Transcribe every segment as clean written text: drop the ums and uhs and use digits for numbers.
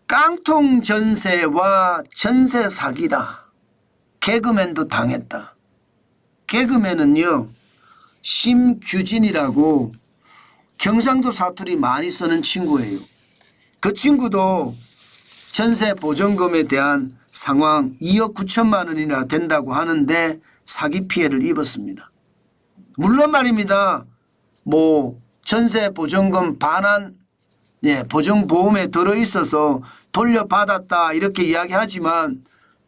깡통 전세와 전세 사기다. 개그맨도 당했다. 개그맨은요, 심규진이라고 경상도 사투리 많이 쓰는 친구예요. 그 친구도 전세 보전금에 대한 상황 2억 9천만 원이나 된다고 하는데 사기 피해를 입었습니다. 물론 말입니다. 뭐 전세 보전금 반환 보증보험에 들어있어서 돌려받았다 이렇게 이야기하지만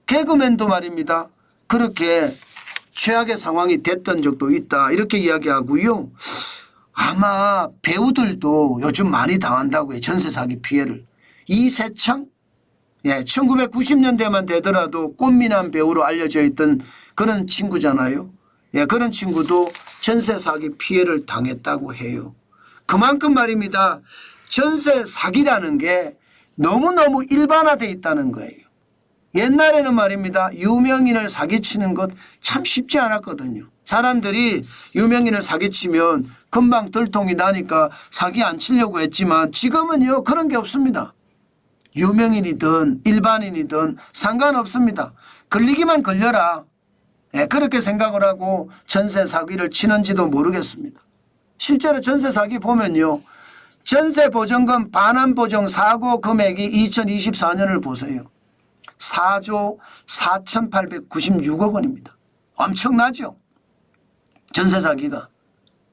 개그맨도 말입니다. 그렇게 최악의 상황이 됐던 적도 있다 이렇게 이야기하고요. 아마 배우들도 요즘 많이 당한다고요. 전세 사기 피해를. 이세창 1990년대만 되더라도 꽃미남 배우로 알려져 있던 그런 친구잖아요. 그런 친구도 전세 사기 피해를 당했다고 해요. 그만큼 말입니다. 전세 사기라는 게 너무너무 일반화되어 있다는 거예요. 옛날에는 말입니다. 유명인을 사기치는 것 참 쉽지 않았거든요. 사람들이 유명인을 사기치면 금방 들통이 나니까 사기 안 치려고 했지만 지금은요 그런 게 없습니다. 유명인이든 일반인이든 상관없습니다. 걸리기만 걸려라. 그렇게 생각을 하고 전세 사기를 치는지도 모르겠습니다. 실제로 전세 사기 보면요. 전세 보전금 반환 보정 사고 금액이 2024년을 보세요. 4조 4,896억 원입니다. 엄청나죠. 전세 사기가.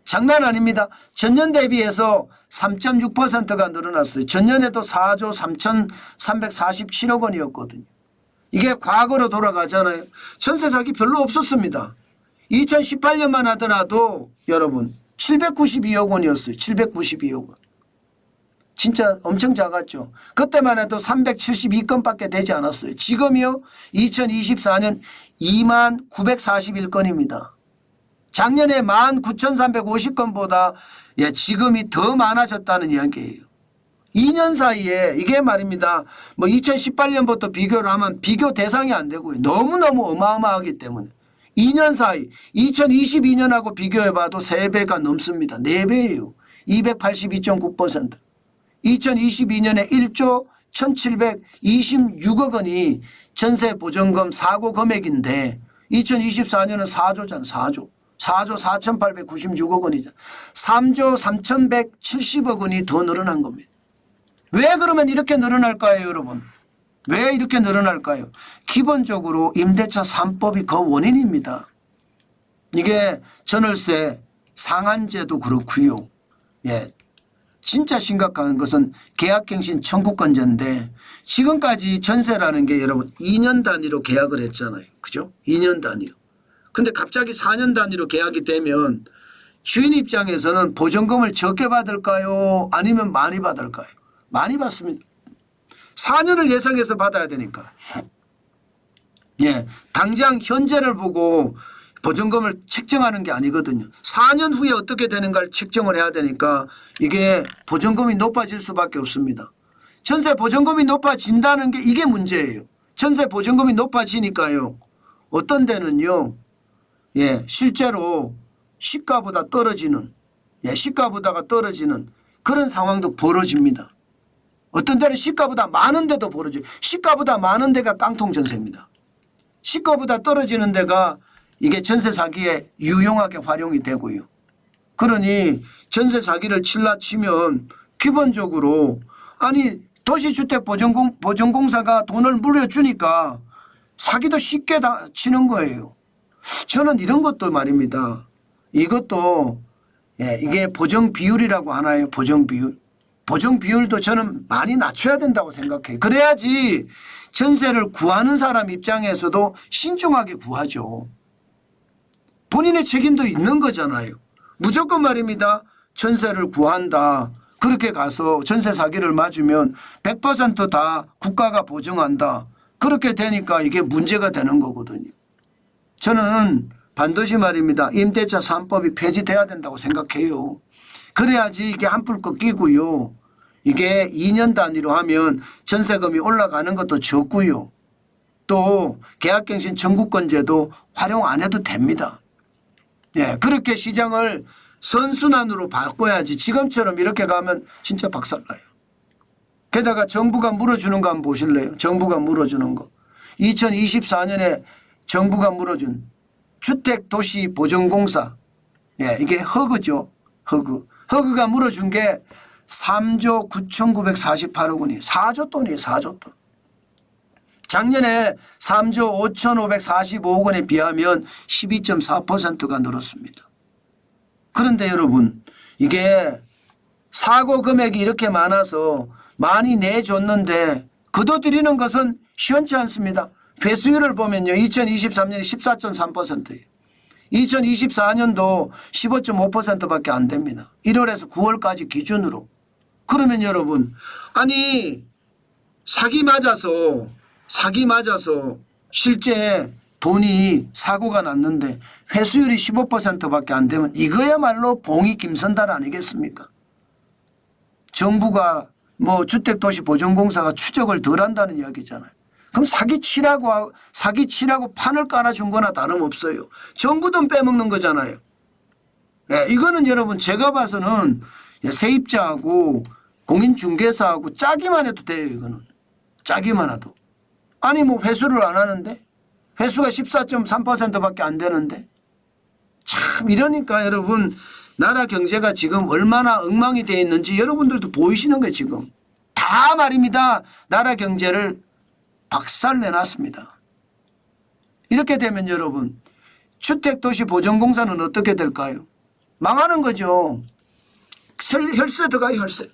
장난 아닙니다. 전년 대비해서 3.6%가 늘어났어요. 전년에도 4조 3,347억 원이었거든요. 이게 과거로 돌아가잖아요. 전세 사기 별로 없었습니다. 2018년만 하더라도 여러분 792억 원이었어요. 792억 원. 진짜 엄청 작았죠. 그때만 해도 372건밖에 되지 않았어요. 지금이요 2024년 2만 941건입니다. 작년에 19,350건보다 지금이 더 많아졌다는 이야기예요. 2년 사이에 이게 말입니다. 뭐 2018년부터 비교를 하면 비교 대상이 안 되고요. 너무너무 어마어마하기 때문에 2년 사이 2022년하고 비교해봐도 3배가 넘습니다. 4배예요. 282.9%. 2022년에 1조 1,726억 원이 전세 보전금 사고 금액인데 2024년은 4조잖아. 4조 4,896억 원이잖아. 3조 3,170억 원이 더 늘어난 겁니다. 왜 그러면 이렇게 늘어날까요, 여러분? 왜 이렇게 늘어날까요? 기본적으로 임대차 3법이 그 원인입니다. 이게 전월세 상한제도 그렇고요. 진짜 심각한 것은 계약갱신 청구권자인데 지금까지 전세라는 게 여러분 2년 단위로 계약을 했잖아요. 그죠? 2년 단위로. 근데 갑자기 4년 단위로 계약이 되면 주인 입장에서는 보전금을 적게 받을까요? 아니면 많이 받을까요? 많이 받습니다. 4년을 예상해서 받아야 되니까. 당장 현재를 보고 보전금을 책정하는 게 아니거든요. 4년 후에 어떻게 되는가를 책정을 해야 되니까 이게 보전금이 높아질 수밖에 없습니다. 전세 보전금이 높아진다는 게 이게 문제예요. 전세 보전금이 높아지니까요. 어떤 데는요. 실제로 시가보다 떨어지는 시가보다가 떨어지는 그런 상황도 벌어집니다. 어떤 데는 시가보다 많은데도 벌어져요. 시가보다 많은 데가 깡통 전세입니다. 시가보다 떨어지는 데가 이게 전세 사기에 유용하게 활용이 되고요. 그러니 전세 사기를 칠라 치면 기본적으로 아니 도시주택보전공사가 돈을 물려주니까 사기도 쉽게 다 치는 거예요. 저는 이런 것도 말입니다. 이것도 이게 보정 비율이라고 하나요? 보정 비율. 보정 비율도 저는 많이 낮춰야 된다고 생각해요. 그래야지 전세를 구하는 사람 입장에서도 신중하게 구하죠. 본인의 책임도 있는 거잖아요. 무조건 말입니다. 전세를 구한다. 그렇게 가서 전세 사기를 맞으면 100% 다 국가가 보증한다. 그렇게 되니까 이게 문제가 되는 거거든요. 저는 반드시 말입니다. 임대차 3법이 폐지돼야 된다고 생각해요. 그래야지 이게 한풀 꺾이고요. 이게 2년 단위로 하면 전세금이 올라가는 것도 적고요. 또 계약갱신 청구권제도 활용 안 해도 됩니다. 그렇게 시장을 선순환으로 바꿔야지 지금처럼 이렇게 가면 진짜 박살나요. 게다가 정부가 물어주는 거 한번 보실래요? 정부가 물어주는 거. 2024년에 정부가 물어준 주택도시보전공사. 예, 이게 허그죠. 허그. 허그가 물어준 게 3조 9,948억 원이에요. 4조 돈이에요. 4조 돈. 작년에 3조 5,545억 원에 비하면 12.4%가 늘었습니다. 그런데 여러분, 이게 사고 금액이 이렇게 많아서 많이 내줬는데 거둬들이는 것은 시원치 않습니다. 회수율을 보면요. 2023년이 14.3%예요. 2024년도 15.5%밖에 안 됩니다. 1월에서 9월까지 기준으로. 그러면 여러분, 아니 사기 맞아서 실제 돈이 사고가 났는데 회수율이 15%밖에 안 되면 이거야말로 봉이 김선달 아니겠습니까? 정부가 뭐 주택도시보전공사가 추적을 덜 한다는 이야기잖아요. 그럼 사기치라고 판을 깔아준 거나 다름없어요. 정부 돈 빼먹는 거잖아요. 네, 이거는 여러분 제가 봐서는 세입자하고 공인중개사하고 짜기만 해도 돼요. 이거는 짜기만 해도. 아니 뭐 회수를 안 하는데 회수가 14.3%밖에 안 되는데 참 이러니까 여러분 나라 경제가 지금 얼마나 엉망이 되어 있는지 여러분들도 보이시는 거예요. 지금 다 말입니다. 나라 경제를 박살내놨습니다. 이렇게 되면 여러분 주택도시보전공사는 어떻게 될까요? 망하는 거죠. 혈세 들어가요. 혈세.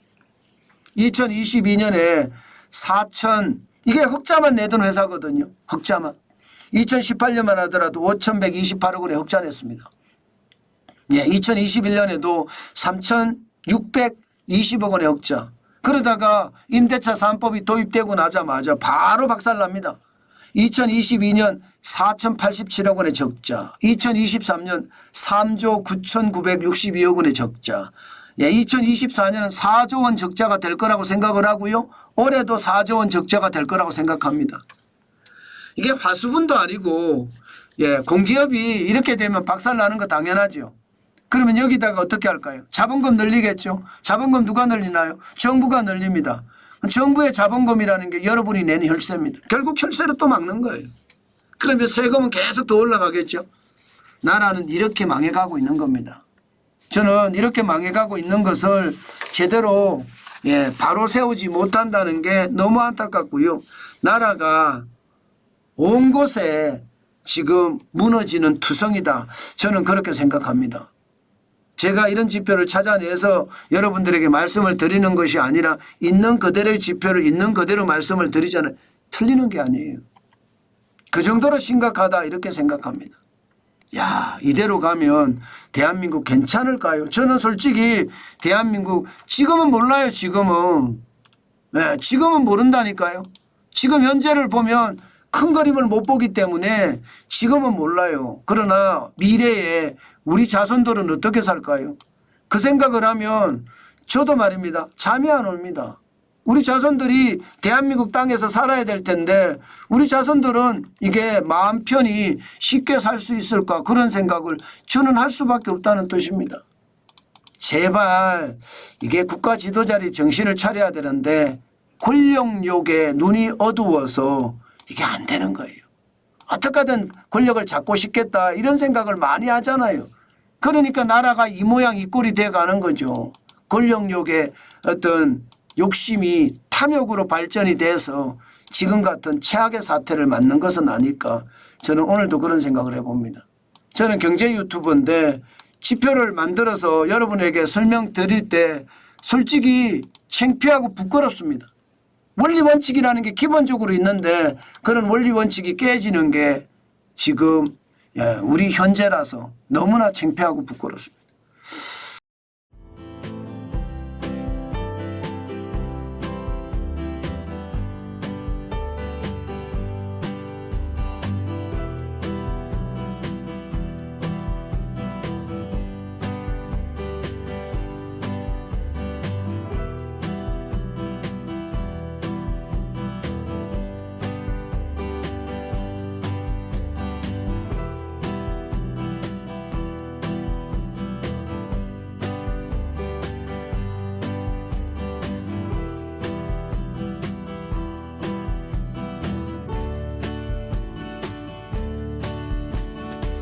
2022년에 4천 이게 흑자만 내던 회사거든요. 흑자만. 2018년만 하더라도 5,128억 원에 흑자 냈습니다. 예, 2021년에도 3,620억 원의 흑자. 그러다가 임대차 3법이 도입되고 나자마자 바로 박살납니다. 2022년 4,087억 원의 적자. 2023년 3조 9,962억 원의 적자. 예, 2024년은 4조 원 적자가 될 거라고 생각을 하고요. 올해도 4조 원 적자가 될 거라고 생각합니다. 이게 화수분도 아니고 예, 공기업이 이렇게 되면 박살나는 거 당연하죠. 그러면 여기다가 어떻게 할까요? 자본금 늘리겠죠. 자본금 누가 늘리나요? 정부가 늘립니다. 정부의 자본금이라는 게 여러분이 내는 혈세입니다. 결국 혈세로 또 막는 거예요. 그러면 세금은 계속 더 올라가겠죠. 나라는 이렇게 망해가고 있는 겁니다. 저는 이렇게 망해가고 있는 것을 제대로 예, 바로 세우지 못한다는 게 너무 안타깝고요. 나라가 온 곳에 지금 무너지는 투성이다. 저는 그렇게 생각합니다. 제가 이런 지표를 찾아내서 여러분들에게 말씀을 드리는 것이 아니라 있는 그대로의 지표를 있는 그대로 말씀을 드리잖아요. 틀리는 게 아니에요. 그 정도로 심각하다 이렇게 생각합니다. 야, 이대로 가면 대한민국 괜찮을까요? 저는 솔직히 대한민국 지금은 몰라요. 지금은. 네, 지금은 모른다니까요. 지금 현재를 보면 큰 그림을 못 보기 때문에 지금은 몰라요. 그러나 미래에 우리 자손들은 어떻게 살까요? 그 생각을 하면 저도 말입니다. 잠이 안 옵니다. 우리 자손들이 대한민국 땅에서 살아야 될 텐데 우리 자손들은 이게 마음 편히 쉽게 살 수 있을까 그런 생각을 저는 할 수밖에 없다는 뜻입니다. 제발 이게 국가 지도자리 정신을 차려야 되는데 권력욕에 눈이 어두워서 이게 안 되는 거예요. 어떻게든 권력을 잡고 싶겠다 이런 생각을 많이 하잖아요. 그러니까 나라가 이 모양 이 꼴이 돼가는 거죠. 권력욕의 어떤 욕심이 탐욕으로 발전이 돼서 지금 같은 최악의 사태를 맞는 것은 아닐까. 저는 오늘도 그런 생각을 해봅니다. 저는 경제 유튜버인데 지표를 만들어서 여러분에게 설명드릴 때 솔직히 창피하고 부끄럽습니다. 원리 원칙이라는 게 기본적으로 있는데 그런 원리 원칙이 깨지는 게 지금 우리 현재라서 너무나 창피하고 부끄럽습니다.